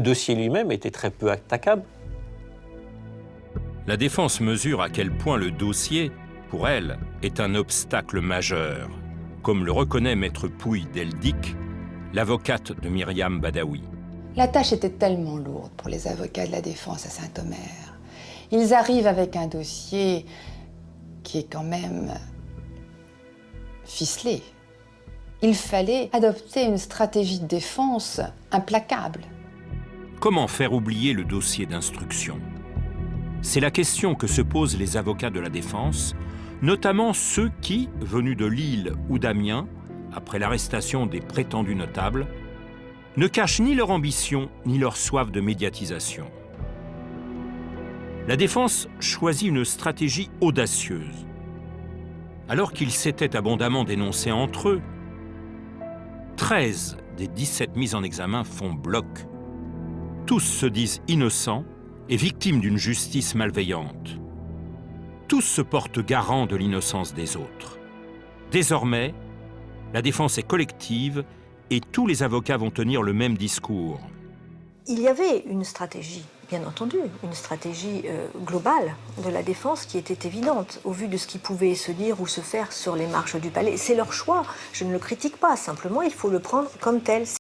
Le dossier lui-même était très peu attaquable. La défense mesure à quel point le dossier, pour elle, est un obstacle majeur, comme le reconnaît Maître Pouy Deldic, l'avocate de Myriam Badaoui. La tâche était tellement lourde pour les avocats de la défense à Saint-Omer. Ils arrivent avec un dossier qui est quand même ficelé. Il fallait adopter une stratégie de défense implacable. Comment faire oublier le dossier d'instruction? C'est la question que se posent les avocats de la défense, notamment ceux qui, venus de Lille ou d'Amiens, après l'arrestation des prétendus notables, ne cachent ni leur ambition ni leur soif de médiatisation. La défense choisit une stratégie audacieuse. Alors qu'ils s'étaient abondamment dénoncés entre eux, 13 des 17 mises en examen font bloc. Tous se disent innocents et victimes d'une justice malveillante. Tous se portent garants de l'innocence des autres. Désormais, la défense est collective et tous les avocats vont tenir le même discours. Il y avait une stratégie, bien entendu, une stratégie globale de la défense qui était évidente, au vu de ce qui pouvait se dire ou se faire sur les marches du palais. C'est leur choix, je ne le critique pas, simplement il faut le prendre comme tel.